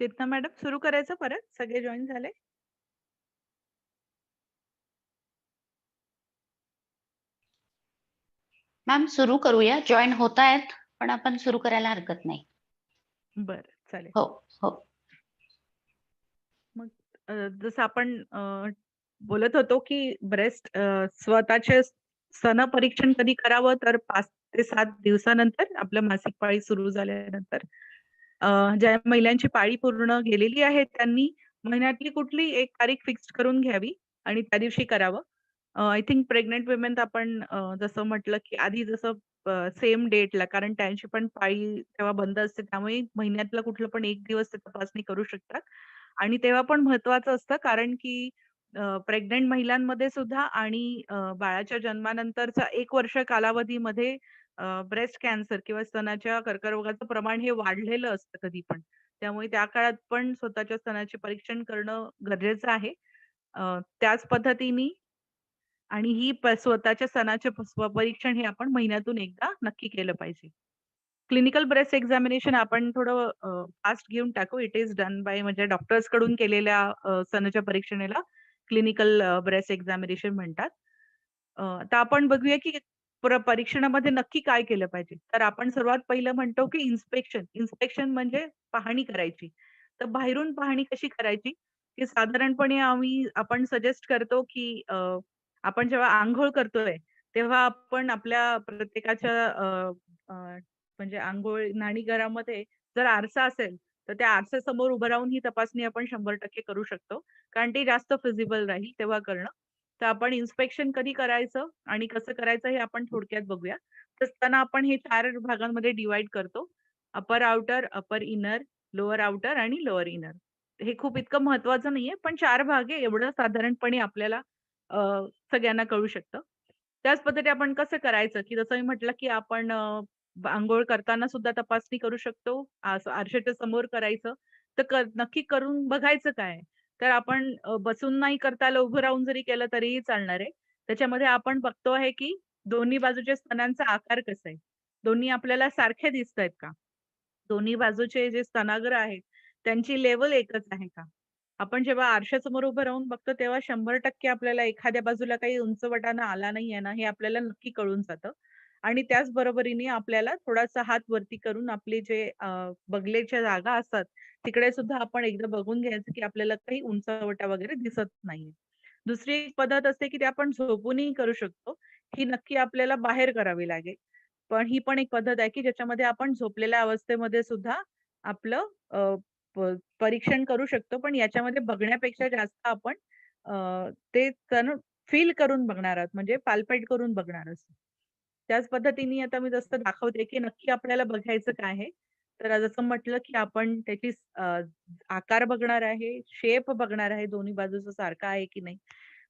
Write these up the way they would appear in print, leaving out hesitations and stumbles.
चेतना madam सुरू करायचं परत? सगळे जॉइन झाले? मॅम सुरू करूया. जॉइन होतायत, पण आपण सुरू करायला हरकत नाही. बरं, चालेल. हो, हो. मग जसं आपण बोलत होतो, की ब्रेस्ट स्वतःचे स्तन परीक्षण कधी करावं, तर 5 ते 7 दिवसानंतर आपलं मासिक पाळी सुरू झाल्यानंतर. अ, ज्या महिलांची पाळी पूर्ण गेलेली आहे, त्यांनी महिन्यातली कुठली एक तारीख फिक्स करून घ्यावी आणि त्या दिवशी करावं. आय थिंक प्रेग्नंट वुमेन आपण जसं म्हटलं, की आधी जसं सेम डेटला कारण त्यांची पण पाळी तेव्हा बंद असते. त्यामुळे महिन्यातला कुठला पण एक दिवस ते तपासणी करू शकतात. आणि तेव्हा पण महत्वाचं असतं कारण की प्रेग्नंट महिलांमध्ये सुद्धा आणि बाळाच्या जन्मानंतरचा 1 वर्ष कालावधीमध्ये ब्रेस्ट कॅन्सर किंवा स्तनाच्या कर्करोगाचं प्रमाण हे वाढलेलं असतं कधी पण. त्यामुळे त्या काळात पण स्वतःच्या स्तनाचे परीक्षण करणं गरजेचं आहे. त्याच पद्धतीने आणि ही स्वतःच्या स्तनाचे स्वपरीक्षण हे आपण महिन्यातून एकदा नक्की केलं पाहिजे. क्लिनिकल ब्रेस्ट एक्झामिनेशन आपण थोडं फास्ट घेऊन टाकू. इट इस डन बाय म्हणजे डॉक्टर्स कडून केलेल्या स्तनाच्या परीक्षणेला क्लिनिकल ब्रेस्ट एक्झामिनेशन म्हणतात. तर आपण बघूया की परीक्षणामध्ये नक्की काय केलं पाहिजे. तर आपण सर्वात पहिलं म्हणतो की इन्स्पेक्शन. इन्स्पेक्शन म्हणजे पाहणी करायची. तर बाहेरून पाहणी कशी करायची? की साधारणपणे आपण सजेस्ट करतो की आपण जेव्हा अंघोळ करतोय, तेव्हा आपण आपल्या प्रत्येकाच्या म्हणजे अंघोळ न्हाणीघरामध्ये जर आरसा असेल, तर त्या आरशासमोर उभं राहून ही तपासणी आपण 100% करू शकतो. कारण ती जास्त फिजिबल राहील तेव्हा करणं. तर आपण इन्स्पेक्शन कधी करायचं आणि कसं करायचं हे आपण थोडक्यात बघूया. तर स्तन आपण हे 4 भागांमध्ये डिव्हाईड करतो. अपर आउटर, अपर इनर, लोअर आउटर आणि लोअर इनर. हे खूप इतकं महत्वाचं नाहीये, पण 4 भाग आहे एवढं साधारणपणे आपल्याला अ, सगळ्यांना कळू शकतं. त्याच पद्धतीने आपण कसं करायचं, की जसं मी म्हटलं, की आपण अंघोळ करताना सुद्धा तपासणी करू शकतो. असं आरशाच्या समोर करायचं. तर नक्की करून बघायचं काय? तर आपण बसून नाही करता आलं, उभं राहून जरी केलं तरीही चालणार आहे. त्याच्यामध्ये आपण बघतो आहे, की दोन्ही बाजूच्या स्तनांचा आकार कसा आहे? दोन्ही आपल्याला सारखे दिसतायत का? दोन्ही बाजूचे जे स्तनाग्र आहेत, त्यांची लेव्हल एकच आहे का? आपण जेव्हा आरशासमोर उभं राहून बघतो, तेव्हा 100% आपल्याला एखाद्या बाजूला काही उंचवटानं आला नाहीये ना, हे आपल्याला नक्की कळून जातं. आणि त्याच बरोबरीने आपल्याला थोडासा हात वरती करून आपले जे बगलेच्या जागा असतात, तिकडे सुद्धा आपण एकदा बघून घ्यायचं, की आपल्याला काही उंचवटा वगैरे दिसत नाहीये. दुसरी एक पद्धत असते, की ते आपण झोपूनही करू शकतो. ही नक्की आपल्याला बाहेर करावी लागेल. पण ही पण एक पद्धत आहे, की ज्याच्यामध्ये आपण झोपलेल्या अवस्थेमध्ये सुद्धा आपलं परीक्षण करू शकतो. पण याच्यामध्ये बघण्यापेक्षा जास्त आपण ते फील करून बघणार आहोत, म्हणजे पाल्पेट करून बघणार आहोत. त्याच पद्धतीने आता मी जसं दाखवते, की नक्की आपल्याला बघायचं काय आहे. तर जसं म्हटलं, की आपण त्याची आकार बघणार आहे, शेप बघणार आहे, दोन्ही बाजूचा सारखा आहे की नाही.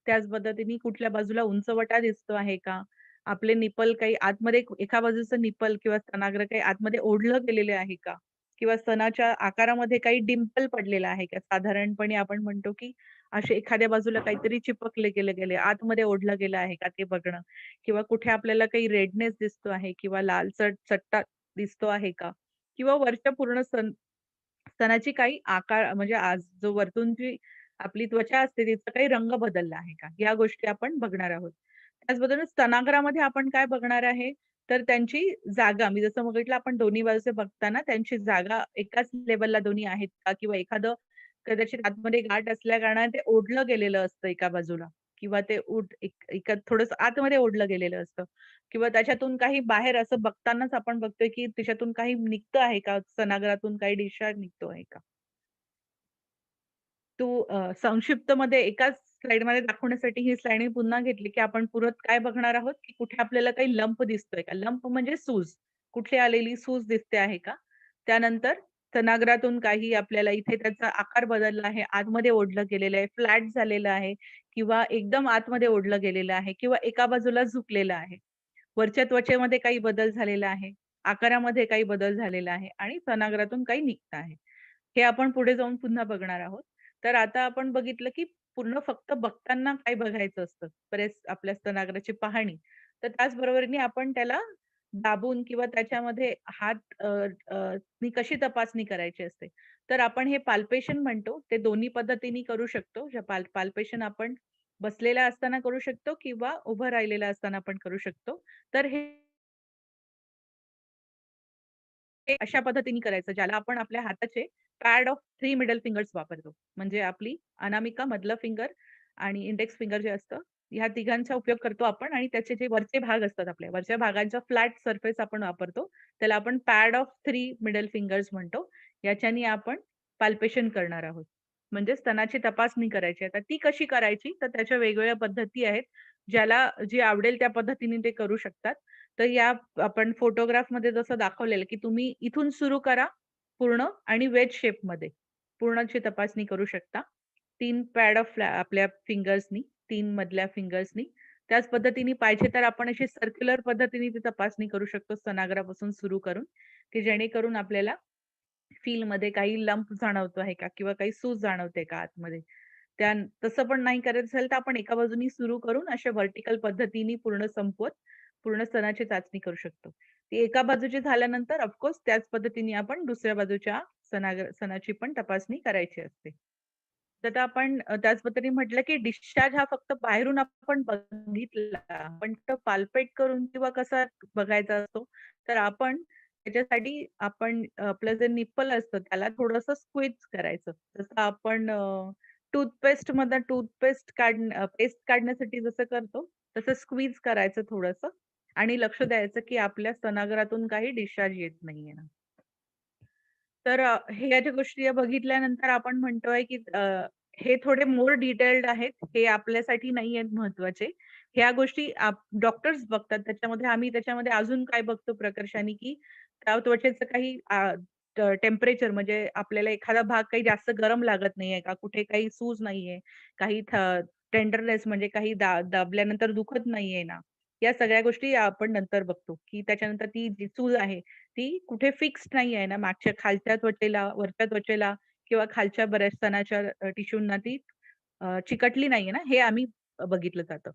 त्याच पद्धतीने कुठल्या बाजूला उंचवटा दिसतो आहे का? आपले निपल काही आतमध्ये एका बाजूचं निपल किंवा स्तनाग्र काही आतमध्ये ओढलं गेलेले आहे का? किंवा स्तनाच्या आकारामध्ये काही डिंपल पडलेला आहे का? साधारणपणे आपण म्हणतो, की असे एखाद्या बाजूला काहीतरी चिपकले गेले, आतमध्ये ओढलं गेलं आहे का ते बघणं किंवा कुठे आपल्याला काही रेडनेस दिसतो आहे किंवा लालसर चट्टा दिसतो आहे का? किंवा वरच्या पूर्ण स्तनाची काही आकार म्हणजे आज जो वरतून जी आपली त्वचा असते तिचा काही रंग बदलला आहे का? या गोष्टी आपण बघणार आहोत. त्याचबरोबर स्तनाग्रामध्ये आपण काय बघणार आहे, तर त्यांची जागा मी जसं म्हटलं आपण दोन्ही बाजूचे बघताना त्यांची जागा एकाच लेव्हलला दोन्ही आहेत का? किंवा एखादं कदाचित आतमध्ये गाठ असल्या कारणाने ते ओढलं गेलेलं असतं एका बाजूला किंवा ते एका थोडंसं आतमध्ये ओढलं गेलेलं असतं किंवा त्याच्यातून काही बाहेर असं बघतानाच आपण बघतोय, की त्याच्यातून काही निघतं आहे का? स्तनाग्रातून काही डिस्चार्ज निघतो आहे का? तो संक्षिप्तमध्ये एकाच स्लाईडमध्ये दाखवण्यासाठी ही स्लाईड मी पुन्हा घेतली, की आपण पुरत काय बघणार आहोत, की कुठे आपल्याला काही लंप दिसतोय का? लंप म्हणजे सूज. कुठे आलेली सूज दिसते आहे का? त्यानंतर स्तनाग्रातून काही आपल्याला इथे त्याचा आकार बदलला आहे, आतमध्ये ओढलं गेलेलं आहे, फ्लॅट झालेलं आहे किंवा एकदम आतमध्ये ओढलं गेलेलं आहे किंवा एका बाजूला झुकलेलं आहे. वरच्या त्वचेमध्ये काही बदल झालेला आहे, आकारामध्ये काही बदल झालेला आहे आणि स्तनाग्रातून काही निघतं आहे. हे आपण पुढे जाऊन पुन्हा बघणार आहोत. तर आता आपण बघितलं, की पूर्ण फक्त बघताना काय बघायचं असतं, बरेच आपल्या स्तनाग्राची पाहणी. तर त्याच बरोबरीने आपण त्याला दाबून किंवा त्याच्यामध्ये हात नी कशी तपासणी करायची असते. तर आपण हे पाल्पेशन म्हणतो. ते दोन्ही पद्धतीने करू शकतो. जे पाल्पेशन आपण बसलेला असताना करू शकतो किंवा उभं राहिलेलं असताना आपण करू शकतो. तर हे हे अशा पद्धतीने करायचं, ज्याला आपण आपल्या हाताचे पॅड ऑफ 3 मिडल फिंगर्स वापरतो. म्हणजे आपली अनामिका, मधलं फिंगर आणि इंडेक्स फिंगर जे असतं, ह्या तिघांचा उपयोग करतो आपण आणि त्याचे जे वरचे भाग असतात आपल्या, वरच्या भागांचा फ्लॅट सरफेस आपण वापरतो. त्याला आपण पॅड ऑफ 3 मिडल फिंगर्स म्हणतो. याच्याने आपण पाल्पेशन करणार आहोत. म्हणजे स्तनाची तपासणी करायची आहे. तर ती कशी करायची? तर त्याच्या वेगवेगळ्या पद्धती आहेत. ज्याला जी आवडेल त्या पद्धतीने ते करू शकतात. तर या आपण फोटोग्राफमध्ये जसं दाखवलेलं, की तुम्ही इथून सुरू करा पूर्ण आणि वेज शेपमध्ये पूर्णची तपासणी करू शकता. 3 पॅड ऑफ आपल्या फिंगर्सनी, 3 मधल्या फिंगर्सनी. त्याच पद्धतीने पाहिजे तर आपण अशी सर्क्युलर पद्धतीने ती तपासणी करू शकतो स्तनाग्रापासून सुरू करून, की जेणेकरून आपल्याला फीलमध्ये काही लंप जाणवतो आहे का? किंवा काही सूज जाणवते का आतमध्ये? त्या तसं पण नाही करायचं असेल तर आपण एका बाजूनी सुरू करून अशा व्हर्टिकल पद्धतीने पूर्ण संपवत पूर्ण स्तनाची चाचणी करू शकतो. ती एका बाजूची झाल्यानंतर ऑफ त्याच पद्धतीने आपण दुसऱ्या बाजूच्या स्तनाची पण तपासणी करायची असते. तर आता आपण त्याच पद्धतीने म्हटलं, की डिस्चार्ज हा फक्त बाहेरून आपण बघितला, पण तो पाल्पेट करून किंवा कसा बघायचा असतो, तर आपण त्याच्यासाठी आपण आपलं जे निप्पल असतं त्याला थोडंसं स्क्वीज करायचं. जसं आपण टूथपेस्टमधनं पेस्ट काढण्यासाठी जसं करतो, तसं स्क्वीज करायचं थोडंसं आणि लक्ष द्यायचं, की आपल्या स्तनाग्रातून काही डिस्चार्ज येत नाहीये ना. तर हे या ज्या गोष्टी बघितल्यानंतर आपण म्हणतोय, की हे थोडे मोर डिटेल्ड आहेत. हे आपल्यासाठी नाही आहेत महत्त्वाचे. ह्या गोष्टी डॉक्टर्स बघतात. त्याच्यामध्ये अजून काय बघतो प्रकर्षाने, की त्या त्वचेचं काही टेम्परेचर म्हणजे आपल्याला एखादा भाग काही जास्त गरम लागत नाहीये का? कुठे काही सूज नाहीये, काही टेंडरनेस म्हणजे काही दाबल्यानंतर दुखत नाहीये ना? या सगळ्या गोष्टी आपण नंतर बघतो, की त्याच्यानंतर ती जी सूज आहे ती कुठे फिक्स्ड नाही आहे ना, मागच्या खालच्या त्वचेला, वरच्या त्वचेला किंवा खालच्या बऱ्याच स्तनाच्या टिश्यूंना ती चिकटली नाहीये ना, हे आम्ही बघितलं जातं.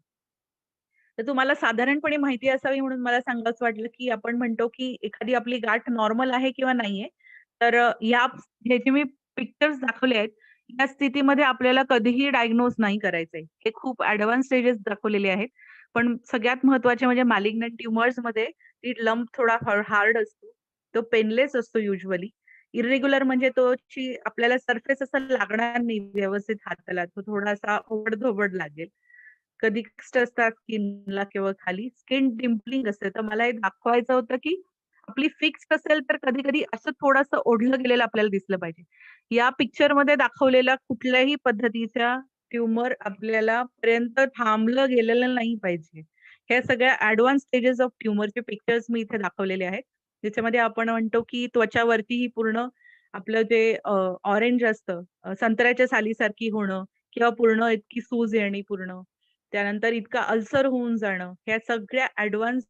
तर तुम्हाला साधारणपणे माहिती असावी म्हणून मला सांगावसं वाटलं, की आपण म्हणतो, की एखादी आपली गाठ नॉर्मल आहे किंवा नाहीये. तर हे जे मी पिक्चर्स दाखवले आहेत, या स्थितीमध्ये आपल्याला कधीही डायग्नोज नाही करायचंय. हे खूप एडवान्स स्टेजेस दाखवलेले आहेत. पण सगळ्यात महत्त्वाचे म्हणजे मॅलिग्नंट ट्युमर्समध्ये ती लंप थोडा हार्ड असतो. तो पेनलेस असतो युजुअली. इर्रेग्युलर म्हणजे आपल्याला सरफेस असा लागणार नाही व्यवस्थित हाताला. तो थोडासा ओबड-धोबड लागेल. कधी फिक्स्ड असतात स्किनला किंवा खाली. स्किन डिम्पलिंग असते. तर मला हे दाखवायचं होतं, की आपली फिक्स्ड असेल तर कधी-कधी असं थोडंसं ओढलं गेलेलं आपल्याला दिसलं पाहिजे. या पिक्चरमध्ये दाखवलेल्या कुठल्याही पद्धतीच्या ट्यूमर आपल्याला पर्यंत थांबलं गेलेलं नाही पाहिजे. ह्या सगळ्या एडवान्स स्टेजेस ऑफ ट्यूमरचे पिक्चर्स मी इथे दाखवलेले आहेत. ज्याच्यामध्ये आपण म्हणतो, की त्वचावरती ही पूर्ण आपलं जे ऑरेंज असतं, संत्र्याच्या सालीसारखी होणं किंवा पूर्ण इतकी सूज येणे पूर्ण. त्यानंतर इतका अल्सर होऊन जाणं, ह्या सगळ्या ॲडव्हान्स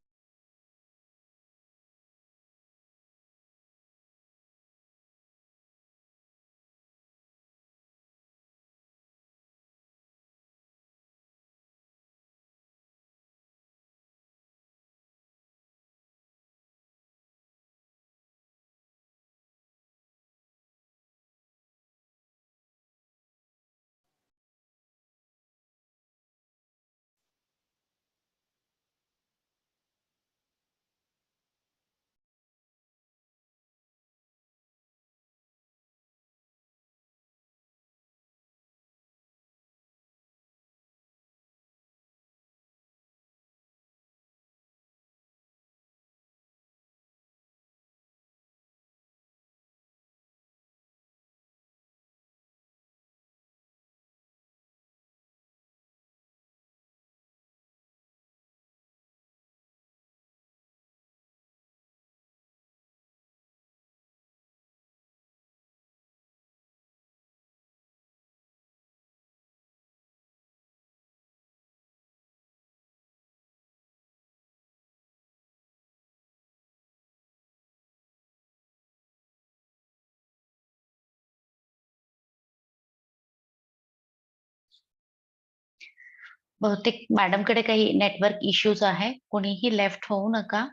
बहुतेक मॅडमकडे काही नेटवर्क इश्यूज आहे. कोणीही लेफ्ट होऊ नका.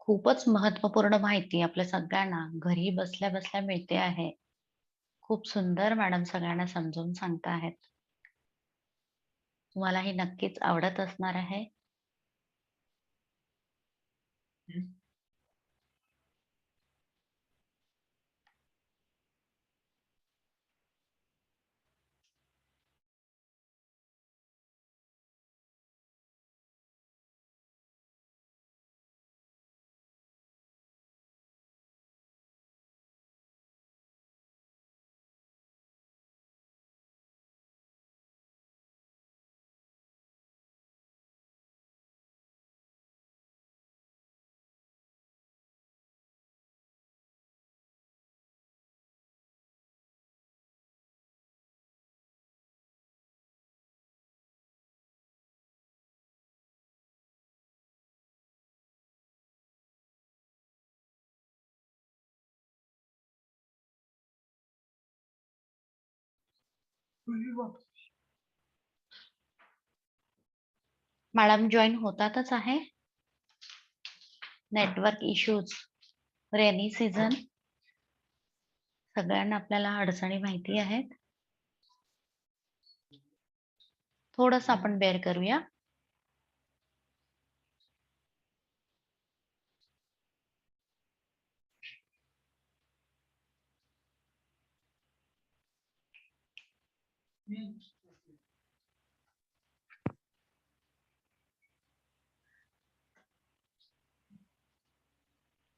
खूपच महत्त्वपूर्ण माहिती आपल्या सगळ्यांना घरी बसल्या-बसल्या मिळते आहे. खूप सुंदर मॅडम सगळ्यांना समजावून सांगता आहेत. तुम्हाला हे नक्कीच आवडत असणार आहे. मॅडम जॉइन होतातच आहे. नेटवर्क इश्यूज, रेनी सीझन सगळ्यांना आपल्याला अडचणी माहिती आहेत. थोडंसं आपण बेअर करूया.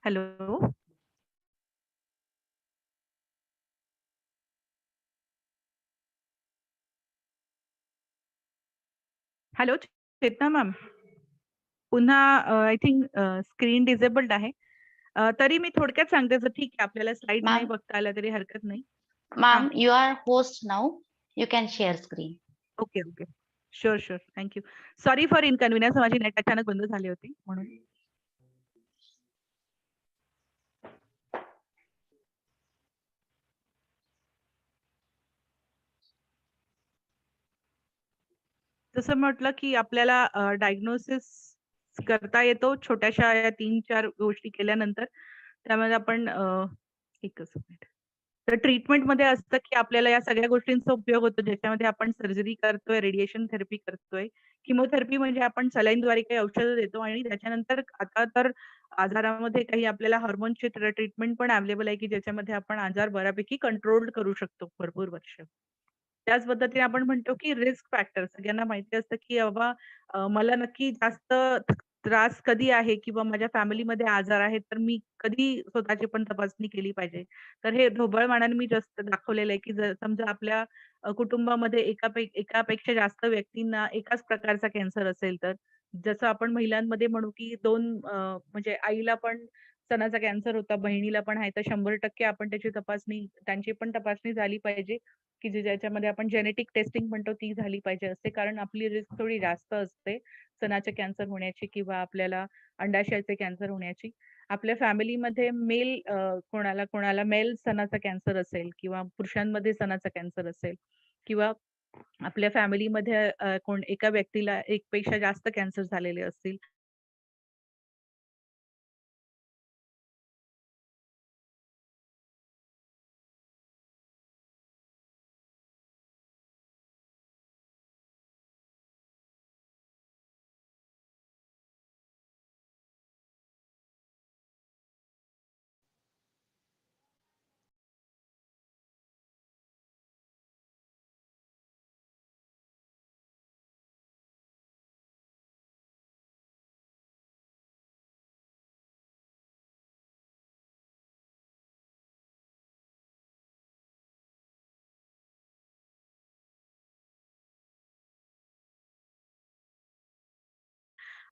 हॅलो. हॅलो, चेतना मॅम. पुन्हा आय थिंक स्क्रीन डिसेबल्ड आहे. तरी मी थोडक्यात सांगते, जर ठीक आहे आपल्याला स्लाइड्स नाही मॅम बघता आल्या तरी हरकत नाही. हां. Ma'am you are host now. You can share screen. Okay, okay. Sure, sure. Thank you. Sorry for inconvenience. माझी नेट अचानक बंद झाली होती म्हणून. जसं म्हटलं, की आपल्याला डायग्नोसिस करता येतो छोट्याशा या 3-4 गोष्टी केल्यानंतर. त्यामध्ये आपण एकच मिनिट. तर ट्रीटमेंटमध्ये असतं, की आपल्याला या सगळ्या गोष्टींचा उपयोग होतो, ज्याच्यामध्ये आपण सर्जरी करतोय, रेडिएशन थेरपी करतोय. किमोथेरपी म्हणजे आपण सलाईनद्वारे काही औषधं देतो आणि त्याच्यानंतर आता तर आजारामध्ये काही आपल्याला हार्मोनची ट्रीटमेंट पण अवेलेबल आहे, की ज्याच्यामध्ये आपण आजार बऱ्यापैकी कंट्रोल करू शकतो भरपूर वर्ष. त्याच पद्धतीने आपण म्हणतो, की रिस्क फॅक्टर सगळ्यांना माहिती असतं, की बाबा मला नक्की जास्त त्रास कधी आहे किंवा माझ्या फॅमिलीमध्ये आजार आहेत, तर मी कधी स्वतःची पण तपासणी केली पाहिजे. तर हे ढोबळमानाने मी जास्त दाखवलेलं आहे, की जर समजा आपल्या कुटुंबामध्ये एकापेक्षा जास्त व्यक्तींना एकाच प्रकारचा कॅन्सर असेल तर. जसं आपण महिलांमध्ये म्हणू, की 2 म्हणजे आईला पण स्तनाचा कॅन्सर होता, बहिणीला पण आहे, तर 100% आपण त्यांची पण तपासणी झाली पाहिजे. की ज्याच्यामध्ये आपण जेनेटिक टेस्टिंग म्हणतो ती झाली पाहिजे असते. कारण आपली रिस्क थोडी जास्त असते स्तनाचे कॅन्सर होण्याची किंवा आपल्याला अंडाशयाचे कॅन्सर होण्याची. आपल्या फॅमिलीमध्ये कोणाला कोणाला मेल स्तनाचा कॅन्सर असेल किंवा पुरुषांमध्ये स्तनाचा कॅन्सर असेल किंवा आपल्या फॅमिलीमध्ये कोण एका व्यक्तीला एकपेक्षा जास्त कॅन्सर झालेले असतील.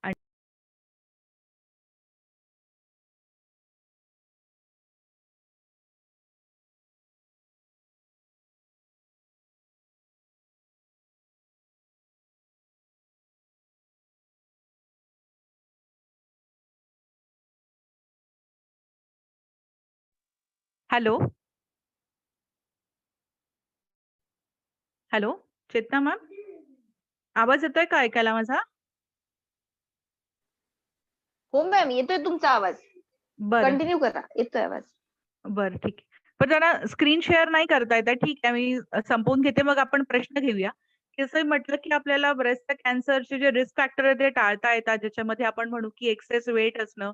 आणि हॅलो, हॅलो, चेतना मॅम, आवाज येतोय का ऐकायला माझा? हो मॅम, येतोय तुमचा आवाज. बरं. कंटिन्यू करा, येतोय आवाज. बरं, ठीक आहे. पण जरा स्क्रीन शेअर नाही करता येत आहे. ठीक आहे, मी संपवून घेते. मग आपण प्रश्न घेऊया. की असं म्हटलं की आपल्याला ब्रेस्ट कॅन्सरचे जे रिस्क फॅक्टर आहेत ते टाळता येतात. ज्याच्यामध्ये आपण म्हणू की एक्सेस वेट असणं,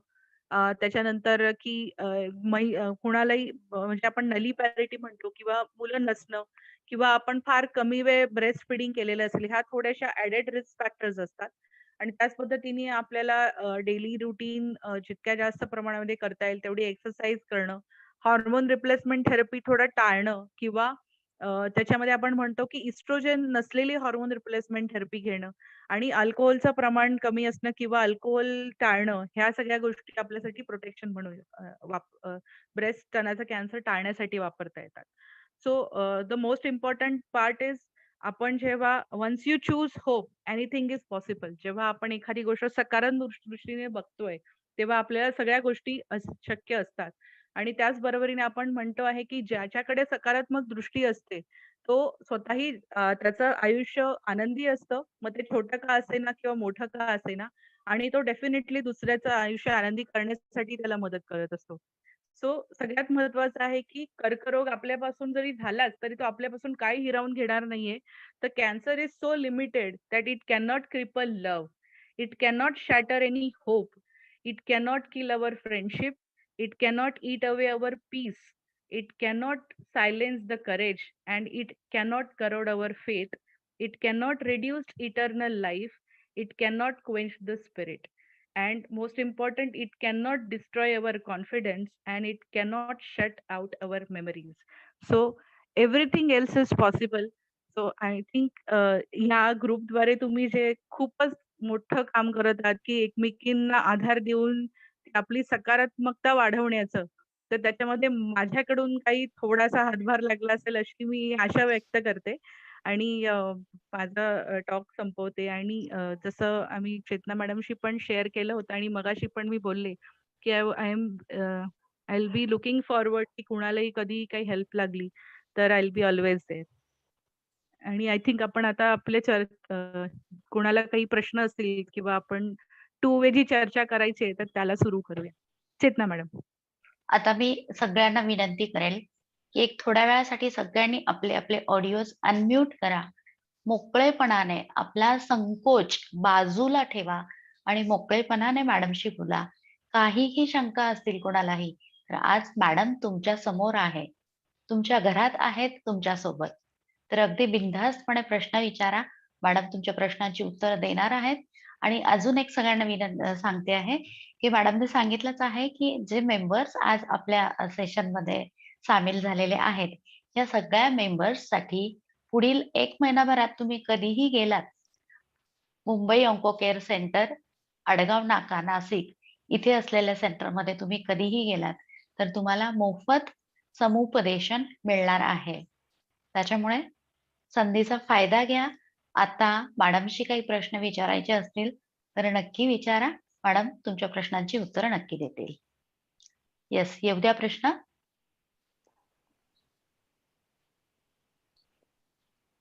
त्याच्यानंतर की कुणालाही म्हणजे आपण नलीपॅरिटी म्हणतो किंवा मुलं नसणं किंवा आपण फार कमी वेळ ब्रेस्ट फीडिंग केलेलं असेल, ह्या थोड्याशा ॲडेड रिस्क फॅक्टर्स असतात. आणि त्याच पद्धतीने आपल्याला डेली रुटीन जितक्या जास्त प्रमाणामध्ये करता येईल तेवढी एक्सरसाइज करणं, हार्मोन रिप्लेसमेंट थेरपी थोडं टाळणं किंवा त्याच्यामध्ये आपण म्हणतो की इस्ट्रोजेन नसलेली हार्मोन रिप्लेसमेंट थेरपी घेणं आणि अल्कोहोलचं प्रमाण कमी असणं किंवा अल्कोहोल टाळणं, ह्या सगळ्या गोष्टी आपल्यासाठी प्रोटेक्शन म्हणून ब्रेस्ट स्तनाचा कॅन्सर टाळण्यासाठी वापरता येतात. So the most important part is आपण जेव्हा once you choose hope anything is possible. जेव्हा आपण एखादी गोष्ट सकारात्मक दृष्टीने बघतोय, तेव्हा आपल्याला सगळ्या गोष्टी शक्य असतात. आणि त्याच बरोबरीने आपण म्हणतो आहे, की ज्याच्याकडे सकारात्मक दृष्टी असते, तो स्वतःही त्याचं आयुष्य आनंदी असतं. मग ते छोटं का असेना किंवा मोठं का असेना आणि तो डेफिनेटली दुसऱ्याचं आयुष्य आनंदी करण्यासाठी त्याला मदत करत असतो. सो सगळ्यात महत्वाचं आहे, की कर्करोग आपल्यापासून जरी झालाच, तरी तो आपल्यापासून काही हिरावून घेणार नाहीये. तर cancer is so limited that it cannot cripple love. It cannot shatter any hope. It cannot kill our friendship. It cannot eat away our peace. It cannot silence the courage and it cannot corrode our faith. It cannot reduce eternal life. It cannot quench the spirit. And most important, it cannot destroy our confidence and it cannot shut out our memories. So everything else is possible. So I think ह्या ग्रुपद्वारे तुम्ही जे खूपच मोठं काम करत आहात, की एकमेकींना आधार देऊन आपली सकारात्मकता वाढवण्याचं. तर त्याच्यामध्ये माझ्याकडून काही थोडासा हातभार लागला असेल अशी मी आशा व्यक्त करते. आणि माझा टॉक संपवते आणि जसं आम्ही चेतना मॅडमशी पण शेअर केलं होतं आणि मगाशी पण मी बोलले, की I will be looking forward की कुणालाही कधी काही हेल्प लागली, तर I will be always there. आणि आय थिंक आपण आता कुणाला काही प्रश्न असतील किंवा आपण टू वे जी चर्चा करायची आहे, तर त्याला सुरू करूया. चेतना मॅडम. आता मी सगळ्यांना विनंती करेल, की एक थोड्या वेळासाठी सगळ्यांनी आपले आपले ऑडिओज अनम्यूट करा. मोकळेपणाने आपला संकोच बाजूला ठेवा आणि मोकळेपणाने मॅडमशी बोला. काहीही शंका असतील कोणालाही, तर आज मॅडम तुमच्या समोर आहे. तुमच्या घरात आहेत तुमच्यासोबत. तर अगदी बिनधास्तपणे प्रश्न विचारा. मॅडम तुमच्या प्रश्नांची उत्तरं देणार आहेत. आणि अजून एक सगळ्यांना सांगते आहे, की मॅडमने सांगितलंच आहे, की जे मेंबर्स आज आपल्या सेशनमध्ये सामील झालेले आहेत, या सगळ्या मेंबर्ससाठी पुढील 1 महिनाभरात तुम्ही कधीही गेलात, Mumbai onco care centre, Adgaon नाका, नाशिक इथे असलेल्या सेंटरमध्ये तुम्ही कधीही गेलात, तर तुम्हाला मोफत समुपदेशन मिळणार आहे. त्याच्यामुळे संधीचा फायदा घ्या. आता मॅडमशी काही प्रश्न विचारायचे असतील, तर नक्की विचारा. मॅडम तुमच्या प्रश्नांची उत्तरं नक्की देतील. येस, येऊ द्या प्रश्न.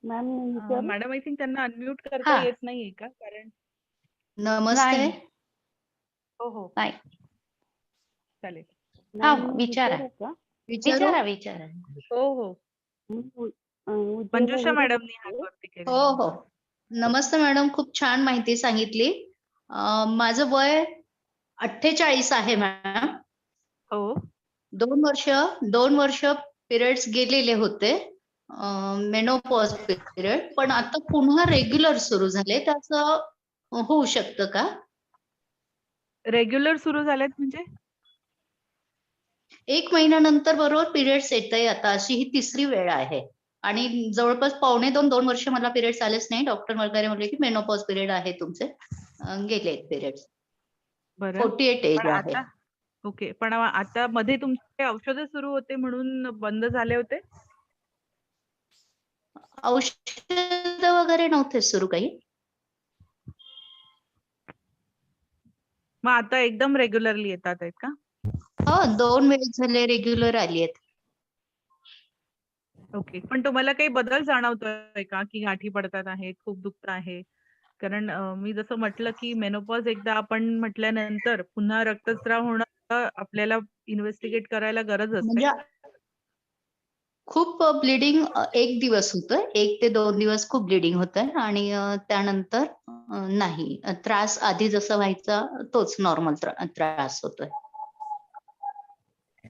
मॅडम आय थिंक त्यांना अनम्यूट करता हा. येत नाहीये का? कारण नमस्ते. नाही. हो. नाही. चालेल. हा, विचारा. विचारू? विचारा. हो. मंजुषा मॅडमनी हात वरती केलेला. हो. नमस्ते मॅडम, खूप छान माहिती सांगितली. माझं वय 48 आहे मॅम. हो. 2 वर्ष पिरियड्स गेलेले होते. Menopause period. पण आता पुन्हा रेग्युलर सुरू झाले. त्याचं होऊ शकतं का? रेग्युलर सुरू झालेत म्हणजे? 1 महिन्यानंतर बरोबर पिरियड्स येतंय आता. अशी ही 3री वेळ आहे. आणि जवळपास 2.5 वर्ष मला पिरियड्स आलेच नाही. डॉक्टर वगैरे म्हटले की मेनोपॉज पिरियड आहे तुमचे. गेलेत पिरियड्स. बरं. 48 एज पण आहे. आता ओके. पण आता मध्ये तुमचे औषधं सुरू होते म्हणून बंद झाले होते? औषध वगैरे नव्हते सुरू काही. मग आता एकदम रेग्युलरली येतात आहेत का? हो, 2 वेळेस झाले रेग्युलर आली आहेत. ओके. पण तुम्हाला काही बदल जाणवतोय का? की गाठी पडतात आहेत, खूप दुखत आहे? कारण मी जसं म्हटलं की मेनोपॉज एकदा आपण म्हटल्यानंतर पुन्हा रक्तस्राव होणं आपल्याला इन्व्हेस्टिगेट करायला गरज असते. म्हणजे खूप ब्लिडिंग 1 दिवस होतं. 1 ते 2 दिवस खूप ब्लिडिंग होतंय आणि त्यानंतर नाही. त्रास आधी जसा व्हायचा तोच नॉर्मल त्रास होतोय.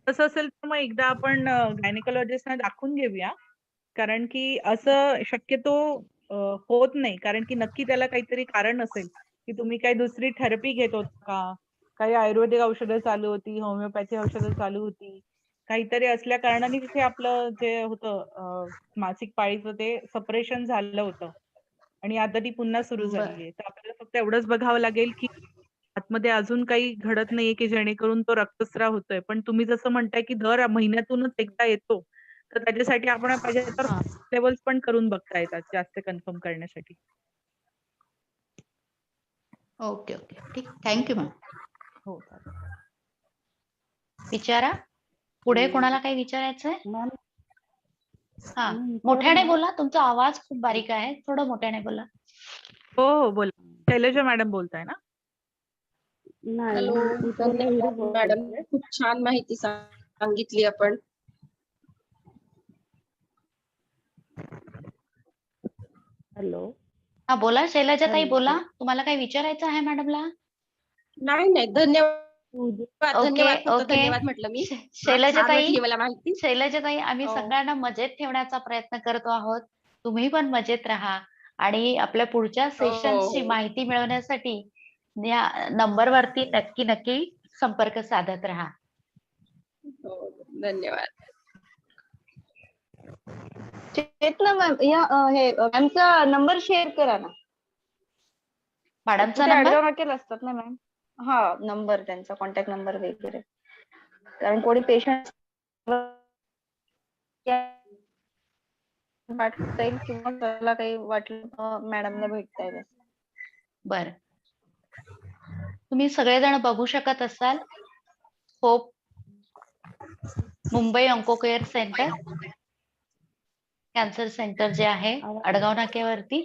तसं असेल तर मग एकदा आपण गायनेकोलॉजिस्टना दाखवून घेऊया. कारण की असं शक्यतो होत नाही. कारण की नक्की त्याला काहीतरी कारण असेल, की तुम्ही काही दुसरी थेरपी घेत होता का? काही आयुर्वेदिक औषधं चालू होती, होमिओपॅथी औषधं चालू होती. काहीतरी असल्या कारणाने तिथे आपलं जे होतं मासिक पाळीचं ते सपरेशन झालं होतं आणि आता ती पुन्हा सुरू बरं. झाली आहे. तर आपल्याला फक्त एवढंच बघावं लागेल, की आतमध्ये अजून काही घडत नाहीये, की जेणेकरून तो रक्तस्राव होतोय. पण तुम्ही जसं म्हणताय, की दर महिन्यातूनच एकदा येतो. तर त्याच्यासाठी आपण पाहिजे तर हां. लेव्हल्स पण करून बघता येतात जास्त कन्फर्म करण्यासाठी. Okay, okay. ठीक. Thank you ma'am. हो, चालेल. विचारा. पुढे कोणाला काही विचारायचंय? मॅम हां. मी मोठ्याने विचारू ना? बोला. तुमचा आवाज खूप बारीक आहे. थोडं मोठ्याने बोला. हो, हो. बोला. शैलजा मॅडम बोलताय ना? नाही, हॅलो, मी उत्पल हिरे धन्यवाद मॅडम. बोलते. खूप छान माहिती सांगितली आपण. हॅलो. हां, बोला शैलजाताई हॅलो. बोला. तुम्हाला काही विचारायचं आहे मॅडमला? नाही, धन्यवाद. ओके, धन्यवाद. फक्त ओके. धन्यवाद म्हटलं मी. छान शैलजाताई वाटली मला माहिती. शैलजाताई आम्ही हो. सगळ्यांना मजेत ठेवण्याचा प्रयत्न करतो आहोत. तुम्ही पण मजेत राहा आणि आपल्या पुढच्या हो, सेशन्सची हो. माहिती मिळवण्यासाठी या नंबरवरती नक्की संपर्क साधत राहा. हो, धन्यवाद. चेतना मॅम हे मॅमचा नंबर शेअर करा ना. मॅडमचा कुठे नंबर? आडगाव नाक्याला असतात ना मॅम? हा, नंबर त्यांचा कॉन्टॅक्ट नंबर वगैरे. कारण कोणी पेशंट पाठवता येईल किंवा त्याला काही वाटलं मॅडमला भेटता येईल. बरं. तुम्ही सगळेजण बघू शकत असाल hope Mumbai onco-care centre cancer centre जे आहे आडगाव नाक्यावरती,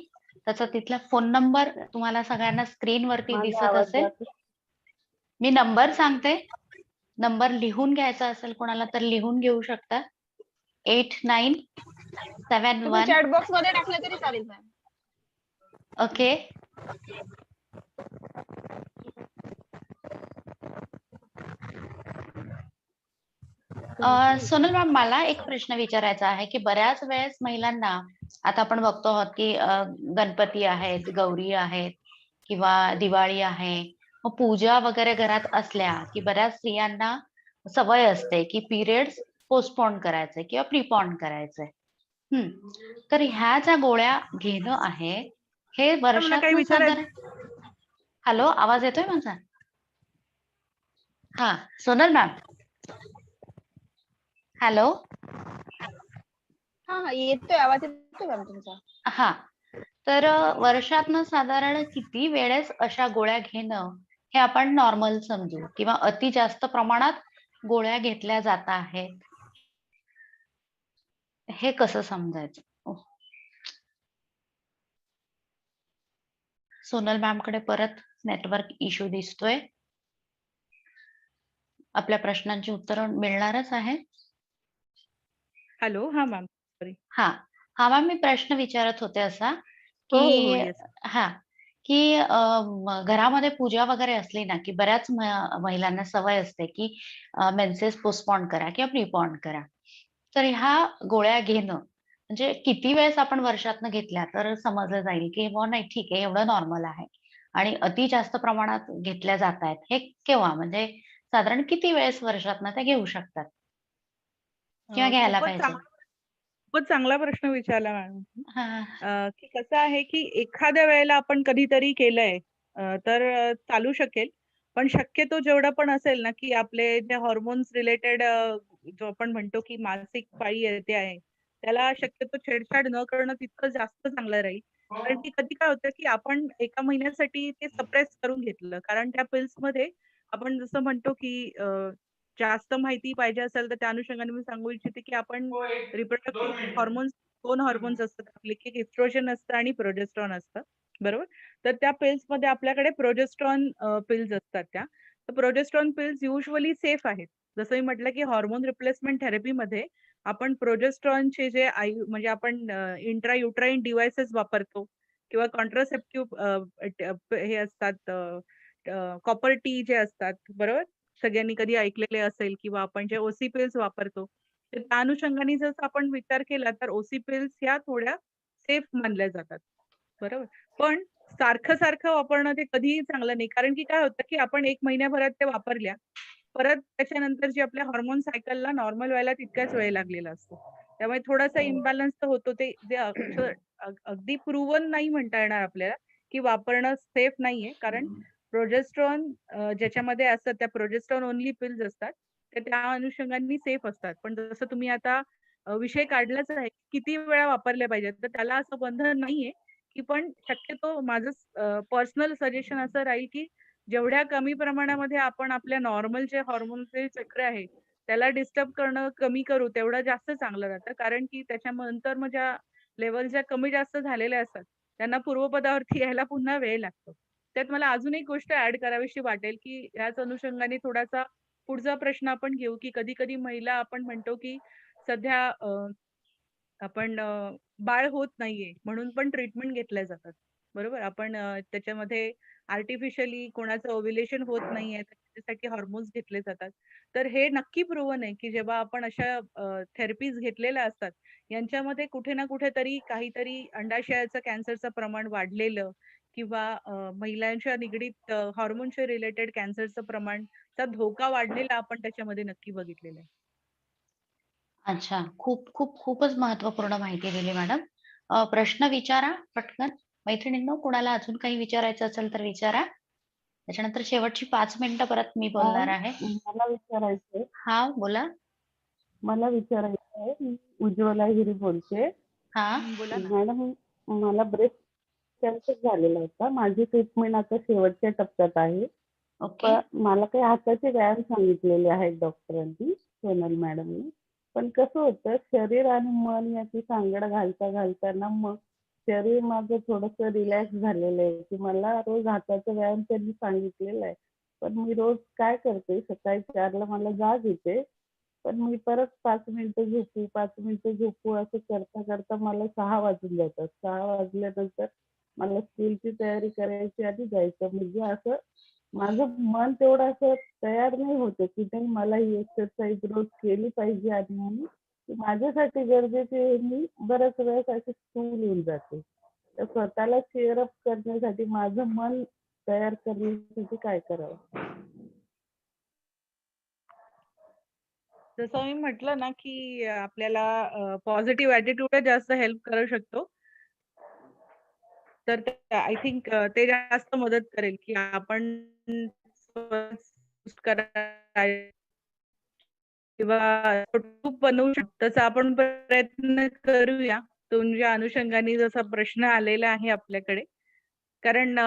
त्याचा तिथला फोन नंबर तुम्हाला सगळ्यांना स्क्रीनवरती माझा दिसत आवाज असेल. जातो. मी नंबर सांगते. नंबर लिहून घ्यायचा असेल कोणाला तर लिहून घेऊ शकता. तुम्ही 8971 चॅट बॉक्स मध्ये टाकलं तरी चालेल मॅम. ओके. सोनल मॅम मला एक प्रश्न विचारायचा आहे, की बऱ्याच वेळेस महिलांना आता आपण बघतो आहोत, की गणपती आहेत, गौरी आहेत किंवा दिवाळी आहे. मग पूजा वगैरे घरात असल्या, की बऱ्याच स्त्रियांना सवय असते, की पिरियड्स पोस्टपोन करायचे किंवा प्रीपोन करायचे. तर ह्या ज्या गोळ्या घेणं आहे, हे मला काही वर्षातनं विचारायचं साधारण हॅलो, आवाज येतोय माझा? हां, सोनल मॅम. हॅलो. हा, येतोय आवाज येतोय मॅम तुमचा. हां. तर वर्षातनं साधारण किती वेळेस अशा गोळ्या घेणं हे आपण नॉर्मल समजू किंवा अति जास्त प्रमाणात गोळ्या घेतल्या जात आहेत. हे कसं समजायचं? सोनल मॅमकडे परत नेटवर्क इश्यू दिसतोय. आपल्या प्रश्नांची उत्तरं मिळणारच आहे. हॅलो. हां, मॅम. सॉरी. हां. हां, मॅम मी प्रश्न विचारत होते असा, हो, की हो, हो. येस. हां, की घरामध्ये पूजा वगैरे असली ना, की बऱ्याच महिलांना सवय असते, की मेन्सेस पोस्टपोन करा किंवा प्रीपोन करा. तर ह्या गोळ्या घेणं म्हणजे किती वेळेस आपण वर्षातनं घेतल्या तर समजलं जाईल, की बुवा नाही ठीक आहे एवढं नॉर्मल आहे आणि अति जास्त प्रमाणात घेतल्या जातायत. हे केव्हा म्हणजे साधारण किती वेळेस वर्षातनं त्या घेऊ शकतात? किंवा घ्यायला पाहिजे? खूपच चांगला प्रश्न विचारला मॅडम. हां. की कसं आहे, की एखाद्या वेळेला आपण कधीतरी केलंय तर चालू शकेल. पण शक्यतो जेवढं पण असेल ना, की आपले जे हॉर्मोन्स रिलेटेड जो आपण म्हणतो, की मासिक पाळी येते आहे, त्याला शक्यतो छेडछाड न करणं तितकं जास्त चांगलं राहील. कारण की कधी काय होतं, की आपण एका महिन्यासाठी ते सप्रेस करून घेतलं. कारण त्या पिल्समध्ये आपण जसं म्हणतो, की जास्त माहिती पाहिजे असेल तर त्या अनुषंगाने मी सांगू इच्छिते, की आपण रिप्रोडक्टिव्ह हॉर्मोन्स 2 हॉर्मोन्स असतात आपले, की एस्ट्रोजन असतं आणि प्रोजेस्टेरॉन असतं. बरोबर. तर त्या पिल्स मध्ये आपल्याकडे प्रोजेस्ट्रॉन पिल्स असतात त्या. तर प्रोजेस्ट्रॉन पिल्स युजुअली सेफ आहेत. जसं मी म्हटलं की हार्मोन रिप्लेसमेंट थेरपीमध्ये आपण प्रोजेस्ट्रॉनचे जे म्हणजे आपण इंट्रायुट्राईन डिव्हाइसेस वापरतो किंवा कॉन्ट्रासेप्टिव्ह हे असतात कॉपर टी जे असतात, बरोबर? सगळ्यांनी कधी ऐकलेले असेल किंवा आपण जे ओसी पिल्स वापरतो. तर त्या अनुषंगाने जर आपण विचार केला तर ओसी पिल्स ह्या थोड्या सेफ मानल्या जातात. बरोबर. पण सारखं वापरणं ते कधीही चांगलं नाही. कारण की काय होतं, की आपण 1 महिन्याभरात ते वापरल्या, परत त्याच्यानंतर जी आपल्या हार्मोन सायकलला नॉर्मल व्हायला तितकाच वेळ लागलेला असतो. त्यामुळे थोडासा इम्बॅलन्स तर होतो. ते जे अगदी प्रूव्हन नाही म्हणता येणार आपल्याला, की वापरणं सेफ नाहीये. कारण प्रोजेस्टेरॉन ज्याच्यामध्ये असतात त्या प्रोजेस्टेरॉन ओन्ली पिल्स असतात. ते त्या अनुषंगाने सेफ असतात. पण जसं तुम्ही आता विषय काढलाच आहे, किती वेळा वापरल्या पाहिजेत. तर त्याला असं बंधन नाहीये, की पण शक्यतो माझं पर्सनल सजेशन असं राहील, की जेवढ्या कमी प्रमाणामध्ये आपण आपल्या नॉर्मल जे हार्मोनचे चक्र आहे, त्याला डिस्टर्ब करणं कमी करू, तेवढं जास्त चांगलं राहतं. कारण की त्याच्यानंतर मग ज्या लेव्हल ज्या कमी जास्त झालेल्या असतात, त्यांना पूर्वपदावरती यायला पुन्हा वेळ लागतो. त्यात मला अजून एक गोष्ट ॲड करावीशी वाटेल, की ह्याच अनुषंगाने थोडासा पुढचा प्रश्न आपण घेऊ, की कधी-कधी महिला आपण म्हणतो, की सध्या आपण बाळ होत नाहीये म्हणून पण ट्रीटमेंट घेतल्या जातात. बरोबर. आपण त्याच्यामध्ये आर्टिफिशियली कोणाचं ओव्ह्युलेशन होत नाहीये, त्याच्यासाठी हार्मोन्स घेतले जातात. तर हे नक्की प्रूव्हन आहे, की जेव्हा आपण अशा थेरपीज घेतलेल्या असतात, यांच्यामध्ये कुठे ना कुठेतरी काहीतरी अंडाशयाचं कॅन्सरचं प्रमाण वाढलेलं किंवा महिलांच्या निगडीत हार्मोनच्या रिलेटेड कॅन्सरचं प्रमाणचा धोका वाढलेला आपण त्याच्यामध्ये नक्की बघितलेला आहे. अच्छा. खूपच महत्त्वपूर्ण माहिती दिली मॅडम. प्रश्न विचारा पटकन. मैत्रिणींनो, कुणाला अजून काही विचारायचं असेल तर विचारा. त्याच्यानंतर शेवटची 5 मिनिटं परत मी बोलणार मॅम, आहे. मला विचारायचंय हां, बोला. मी उज्ज्वला हिरे बोलते. हां. बोला ना. मॅडम, मला ब्रेस्ट कॅन्सर झालेला होता. माझी ट्रीटमेंट आता शेवटच्या टप्प्यात आहे. ओके. पण मला काही हाताचे व्यायाम सांगितलेले आहेत डॉक्टरांनी, सोनल मॅडमनी. पण कसं होतं, शरीर आणि मन याची सांगड घालताना मग शरीर माझं थोडंसं रिलॅक्स झालेलं आहे, की मला रोज हाताचा व्यायाम त्यांनी सांगितलेला आहे. पण मी रोज काय करते, सकाळी 4ला मला जाग येते. पण मी परत 5 मिनिटं झोपू असं करता मला 6 वाजून जातात. 6 वाजल्यानंतर मला स्कूलची तयारी करायची आणि जायचं. म्हणजे असं माझं मन तेवढं असं तयार नाही होतं, की नाही मला ही एक्सरसाइज रोज केली पाहिजे आणि म्हणून ती माझ्यासाठी गरजेची आहे. मी बऱ्याच वेळेस अशी स्थूल होऊन जाते. तर स्वतःला चीअर अप करण्यासाठी माझं मन तयार करण्यासाठी काय करावं? जसं मी म्हटलं ना, की आपल्याला पॉझिटिव्ह ॲटिट्यूडच जास्त हेल्प करू शकतो. तर आय थिंक ते जास्त मदत करेल, की आपण किंवा खूप बनवू शकतो. तसं आपण प्रयत्न करूया. तुमच्या अनुषंगाने जसा प्रश्न आलेला आहे आपल्याकडे. कारण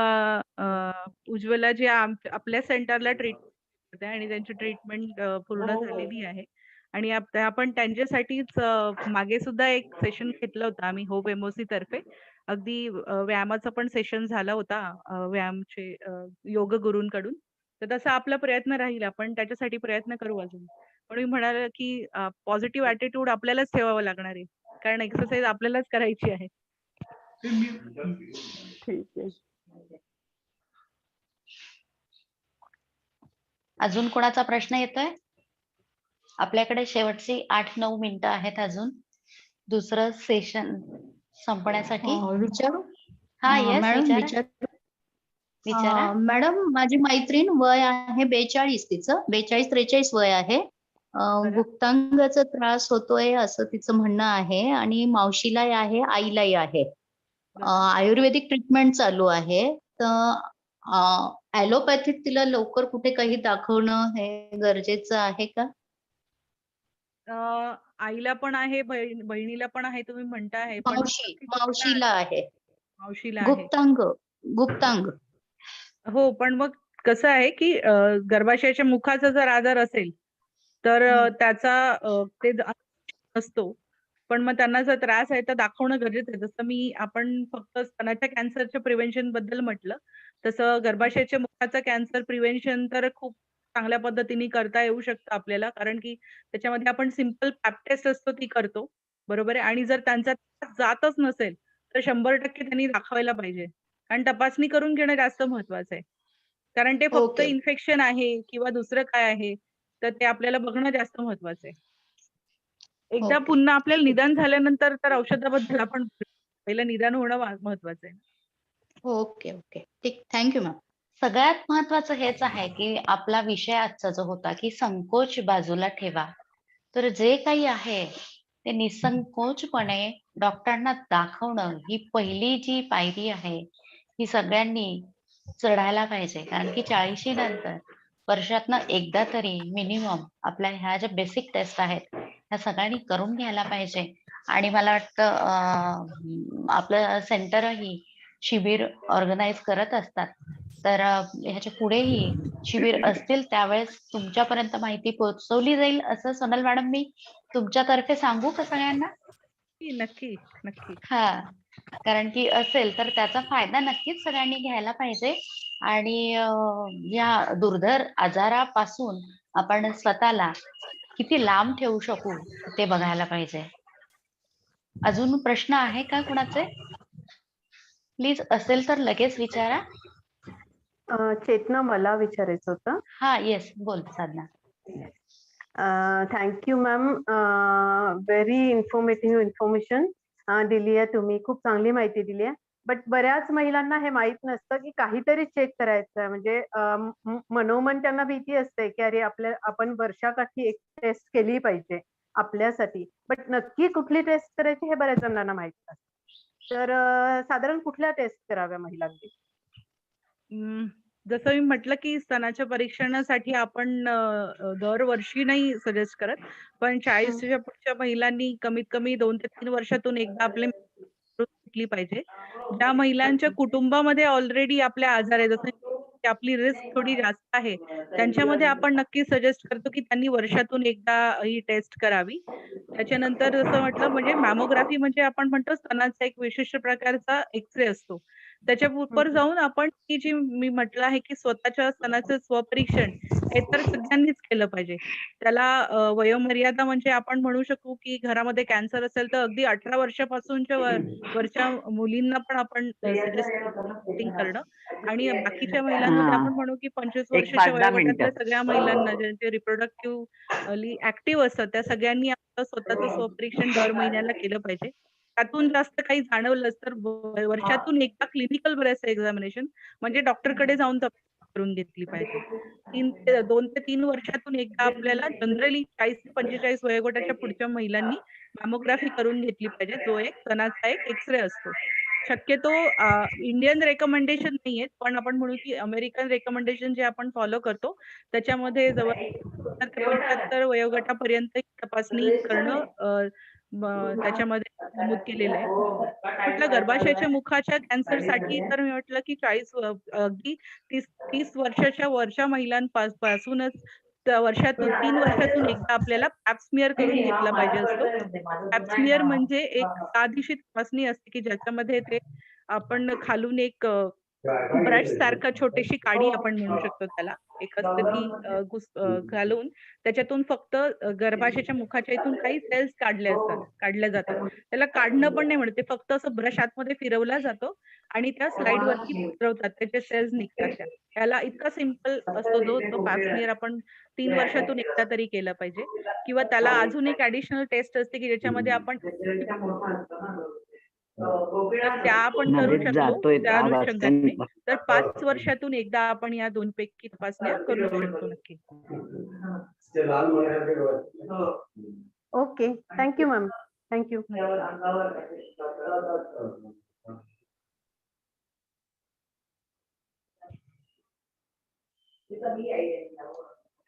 उज्ज्वला जी आपल्या सेंटरला ट्रीटमेंट करते आणि त्यांची ट्रीटमेंट पूर्ण हो, हो. झालेली आहे. आणि आपण त्यांच्यासाठीच मागे सुद्धा एक सेशन घेतलं होतं आम्ही होप एमओसी तर्फे. अगदी व्यायामाचा पण सेशन झाला होता व्यायामचे योग गुरूंकडून. तर तसा आपला प्रयत्न राहील. आपण त्याच्यासाठी प्रयत्न करू अजून. पण मी म्हणाले, की पॉझिटिव्ह ॲटिट्यूड आपल्यालाच ठेवावं लागणार आहे. कारण एक्सरसाइज आपल्यालाच करायची आहे. ठीक आहे. अजून कोणाचा प्रश्न येतोय? आपल्याकडे शेवटची 8-9 मिनिटं आहेत अजून. दुसरं सेशन संपण्यासाठी. विचारू? हां, येस मॅडम विचारा. विचारा. मॅडम, माझी मैत्रीण वय आहे 42 तिचं. 42-43 वय आहे. बरं. गुप्तांगाचा त्रास होतोय असं तिचं म्हणणं आहे आणि मावशीलाही आहे, आईलाही आहे. बरं. आयुर्वेदिक ट्रीटमेंट चालू आहे. तर ॲलोपॅथीत तिला लवकर कुठे काही दाखवणं हे गरजेचं आहे का? आईला पण आहे, बहिणीला पण आहे तुम्ही म्हणताय. पण मावशीला आहे. मावशीला आहे. गुप्तांग. हो, पण मग कसं आहे, की गर्भाशयाच्या मुखाचा जर आजार असेल, तर त्याचा ते असतो. पण मग त्यांना जर त्रास आहे तर दाखवणं गरजेचं आहे. जसं आपण फक्त स्तनाच्या कॅन्सरच्या प्रिव्हेन्शन बद्दल म्हटलं, तसं गर्भाशयाच्या मुखाचं कॅन्सर प्रिव्हेन्शन तर खूप चांगल्या पद्धतीने करता येऊ शकतं आपल्याला. कारण की त्याच्यामध्ये आपण सिंपल पॅप टेस्ट असतो ती करतो. बरोबर आहे. आणि जर त्यांचा त्रास जातच नसेल, तर 100% त्यांनी दाखवायला पाहिजे. कारण तपासणी करून घेणं जास्त महत्वाचं आहे. कारण ते फक्त ओके. इन्फेक्शन आहे किंवा दुसरं काय आहे, तर ते आपल्याला बघणं जास्त महत्वाचं आहे. एकदा ओके. पुन्हा आपल्याला निदान झाल्यानंतर तर औषधाबद्दल आपण पहिलं निदान होणं महत्वाचं आहे. ओके. ओके. ठीक. Thank you ma'am. सगळ्यात महत्वाचं हेच आहे की आपला विषय आजचा जो होता की संकोच बाजूला ठेवा. तर जे काही आहे ते निसंकोचपणे डॉक्टरांना दाखवणं ही पहिली जी पायरी आहे ही सगळ्यांनी चढायला पाहिजे. कारण की 40शी नंतर वर्षातनं एकदा तरी मिनिमम आपल्या ह्या ज्या बेसिक टेस्ट आहेत ह्या सगळ्यांनी करून घ्यायला पाहिजे. आणि मला वाटतं आपलं सेंटरही शिबिर ऑर्गनाइज करत असतात. तर ह्याच्या पुढेही शिबिर असतील त्यावेळेस तुमच्यापर्यंत माहिती पोहोचवली जाईल असं सोनल मॅडम मी तुमच्यातर्फे सांगू का सगळ्यांना? नक्की, नक्की. हां. कारण की असेल तर त्याचा फायदा नक्कीच सगळ्यांनी घ्यायला पाहिजे आणि या दुर्धर आजारापासून आपण स्वतःला किती लांब ठेवू शकू ते बघायला पाहिजे. अजून प्रश्न आहे का कुणाचे? प्लीज असेल तर लगेच विचारा. चेतना, मला विचारायचं होतं. हां, येस. बोल Sadhana. Thank you ma'am. Very informative information दिली आहे तुम्ही. खूप चांगली माहिती दिली आहे. बट बऱ्याच महिलांना हे माहित नसतं की काहीतरी चेक करायचं आहे. म्हणजे मनोमन त्यांना भीती असते की अरे आपण वर्षाकाठी एक टेस्ट केली पाहिजे आपल्यासाठी. बट नक्की कुठली टेस्ट करायची हे बऱ्याच जणांना माहित नसतं. तर साधारण कुठल्या टेस्ट कराव्या महिलांनी? जसं मी म्हटलं की स्तनाच्या परीक्षणासाठी आपण दरवर्षी नाही सजेस्ट करत. पण 40च्या पुढच्या महिलांनी कमीत कमी 2 ते 3 वर्षातून एकदा आपले घेतली पाहिजे. ज्या महिलांच्या कुटुंबामध्ये ऑलरेडी आपल्या आजार आहे, जसं की आपली रिस्क थोडी जास्त आहे, त्यांच्यामध्ये आपण नक्की सजेस्ट करतो की त्यांनी वर्षातून एकदा ही टेस्ट करावी. त्याच्यानंतर जसं म्हटलं म्हणजे मॅमोग्राफी म्हणजे आपण म्हणतो स्तनाचा एक विशिष्ट प्रकारचा एक्स-रे असतो. त्याच्या वर जाऊन आपण ही जी मी म्हटलं आहे की स्वतःच्या स्तनाचं स्वपरीक्षण हे तर सगळ्यांनीच केलं पाहिजे. त्याला वयोमर्यादा म्हणजे आपण म्हणू शकू की घरामध्ये कॅन्सर असेल तर अगदी 18 वर्षापासूनच्या वरच्या मुलींना पण आपण सजेस्ट करणं आणि बाकीच्या महिलांमध्ये आपण म्हणू की 25 वर्षाच्या वयोगटातल्या सगळ्या महिलांना ज्यांचे रिप्रोडक्टिव्हली ऍक्टिव्ह असतात त्या सगळ्यांनी आपलं स्वतःचं स्वपरीक्षण दर महिन्याला केलं पाहिजे. त्यातून जास्त काही जाणवलंच तर वर्षातून एकदा क्लिनिकल ब्रेस्ट एक्झामिनेशन म्हणजे डॉक्टरकडे जाऊन तपासणी करून घेतली पाहिजे. 2 ते 3 वर्षातून एकदा आपल्याला जनरली 40 ते 45 वयोगटाच्या पुढच्या महिलांनी मॅमोग्राफी करून घेतली पाहिजे. जो एक स्तनाचा एक एक्स-रे असतो. शक्यतो इंडियन रेकमेंडेशन नाहीयेत, पण आपण म्हणू की अमेरिकन रेकमेंडेशन जे आपण फॉलो करतो, त्याच्यामध्ये जवळ ते 75 वयोगटापर्यंत तपासणी करणं त्याच्यामध्ये नमूद केलेलं आहे. म्हटलं गर्भाशयाच्या मुखाच्या कॅन्सरसाठी तर मी म्हटलं की 40 अगदी 30 वर्षाच्या वरच्या महिलांपासूनच वर्षातून 3 वर्षातून एकदा आपल्याला पॅप स्मिअर करून घेतला पाहिजे असतो. पॅप स्मिअर म्हणजे एक साधीशी तपासणी असते की ज्याच्यामध्ये ते आपण खालून एक ब्रश सारखं छोटीशी काडी आपण म्हणू शकतो त्याला. एक असते ती घालून त्याच्यातून फक्त गर्भाशयाच्या मुखाच्या इथून काही सेल्स काढल्या जातात. त्याला काढणं पण नाही म्हणत, ते फक्त असं ब्रश आतमध्ये फिरवला जातो आणि त्या स्लाईडवरती फिरवतात. त्याचे सेल्स निघतात त्या. त्याला इतका सिंपल असतो तो पॅप स्मिअर आपण 3 वर्षातून एकदा तरी केलं पाहिजे किंवा त्याला अजून एक ॲडिशनल टेस्ट असते की ज्याच्यामध्ये आपण तर त्या आपण करू शकतो त्या अनुषंगाने. तर 5 वर्षातून एकदा आपण या 2 पैकी तपासण्या करू शकतो नक्की. ओके. Thank you ma'am. थँक्यू.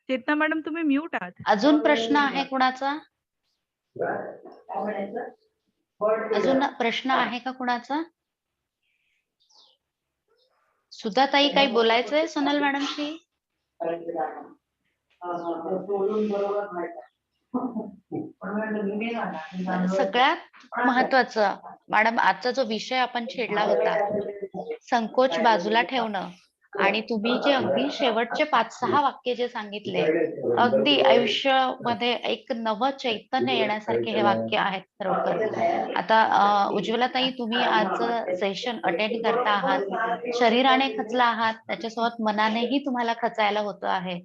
चेतना मॅडम तुम्ही म्यूट आहात. अजून प्रश्न आहे कुणाचा? अजून प्रश्न आहे का कुणाचा? सुधाताई काही बोलायचंय सोनल मॅडमशी? सगळ्यात महत्वाचं मॅडम, आजचा जो विषय आपण छेडला होता, संकोच बाजूला ठेवणं, आणि तुम्ही जे अगदी शेवटचे 5-6 वाक्य जे सांगितले, अगदी आयुष्यामध्ये एक नवं चैतन्य येण्यासारखे हे वाक्य आहेत खरोखर. आता उज्ज्वलाताई, तुम्ही आज सेशन अटेंड करता आहात, शरीराने खचला आहात, त्याच्यासोबत मनानेही तुम्हाला खचायला होतं आहे.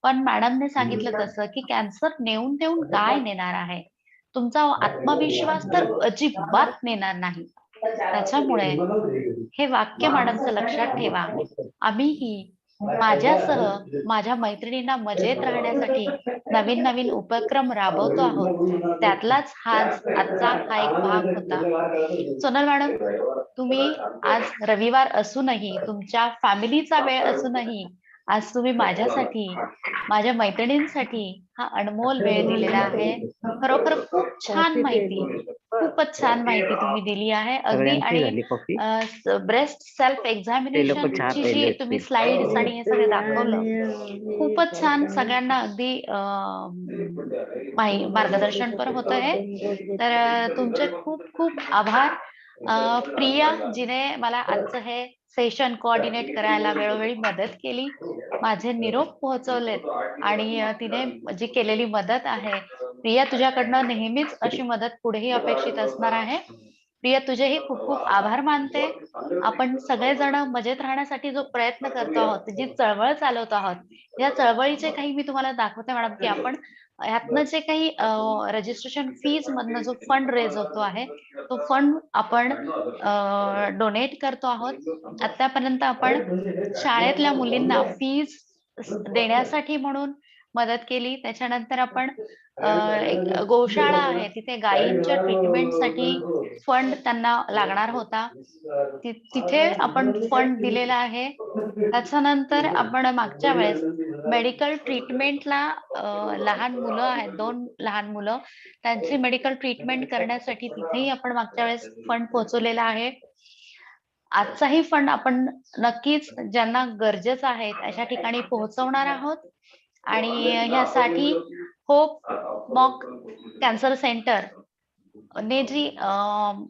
पण मॅडमने सांगितलं तसं की कॅन्सर नेऊन देऊन काय नेणार आहे, तुमचा आत्मविश्वास तर अजिबात नेणार नाही. त्याच्यामुळे हे वाक्य मॅडमचं लक्षात ठेवा. आम्हीही माझ्यासह माझ्या मैत्रिणींना मजेत राहण्यासाठी नवीन नवीन उपक्रम राबवतो आहोत. त्यातलाच आजचा हा एक भाग होता. सोनल मॅडम, तुम्ही आज रविवार असूनही, तुमच्या फॅमिलीचा वेळ असूनही, आज तुम्ही माझ्यासाठी, माझ्या मैत्रिणींसाठी हा अनमोल वेळ दिलेला आहे. खरोखर खूप छान माहिती, खूपच छान माहिती तुम्ही दिली आहे अगदी. आणि ब्रेस्ट सेल्फ एक्झामिनेशनची जी तुम्ही स्लाइड्स आणि हे सगळं दाखवलं, खूपच छान, सगळ्यांना अगदी मार्गदर्शन पण होत आहे. तर तुमचे खूप खूप आभार. प्रिया, जिने मला आजचं हे सेशन कोऑर्डिनेट करायला वेळोवेळी मदत केली, माझे निरोप पोहोचवलेत, आणि तिने जी केलेली मदत आहे, प्रिया, तुझ्याकडनं नेहमीच अशी मदत पुढेही अपेक्षित असणार आहे. प्रिया, तुझेही खूप खूप आभार मानते. आपण सगळेजण मजेत राहण्यासाठी जो प्रयत्न करतो आहोत, जी चळवळ चालवत आहोत, या चळवळीचे काही मी तुम्हाला दाखवते मॅडम, की आपण ह्यातनं जे काही रजिस्ट्रेशन फीज मधनं जो फंड रेज होतो आहे, तो फंड आपण डोनेट करतो आहोत. आतापर्यंत आपण शाळेतल्या मुलींना फीज देण्यासाठी म्हणून मदत केली. त्याच्यानंतर आपण एक गोशाळा आहे, तिथे गायींच्या ट्रीटमेंटसाठी फंड त्यांना लागणार होता, तिथे आपण फंड दिलेला आहे. त्याच्यानंतर आपण मागच्या वेळेस मेडिकल ट्रीटमेंटला लहान मुलं आहेत, 2 लहान मुलं, त्यांची मेडिकल ट्रीटमेंट करण्यासाठी तिथेही आपण मागच्या वेळेस फंड पोहोचवलेला आहे. आजचाही फंड आपण नक्कीच ज्यांना गरजेचं आहे अशा ठिकाणी पोहोचवणार आहोत. आणि ह्यासाठी होप मॉक कॅन्सर सेंटर ने जी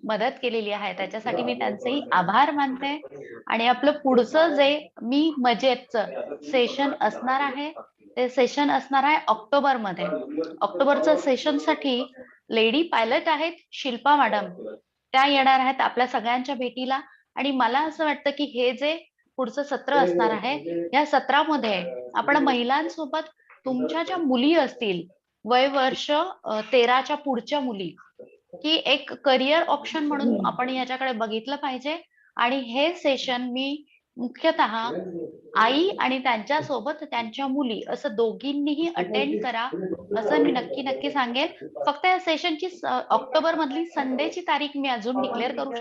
मदत केलेली आहे, त्याच्यासाठी मी त्यांचेही आभार मानते. आणि आपलं पुढचं जे मी मजेतचं सेशन असणार आहे, ते सेशन असणार आहे ऑक्टोबरमध्ये. ऑक्टोबरच्या सेशनसाठी लेडी पायलट आहेत शिल्पा मॅडम, त्या येणार आहेत आपल्या सगळ्यांच्या भेटीला. आणि मला असं वाटतं की हे जे पुढचं सत्र असणार आहे, या सत्रामध्ये आपण महिलांसोबत तुमच्या ज्या मुली असतील, वय वर्ष 13च्या पुढच्या मुली, की एक करिअर ऑप्शन म्हणून आपण याच्याकडे बघितलं पाहिजे. आणि हे सेशन मी मुख्यतः आई आणि त्यांच्यासोबत त्यांच्या मुली असं दोघींनीही अटेंड करा, असं मी नक्की सांगेन. फक्त या सेशनची ऑक्टोबर मधली संडेची तारीख मी अजून डिक्लेअर करू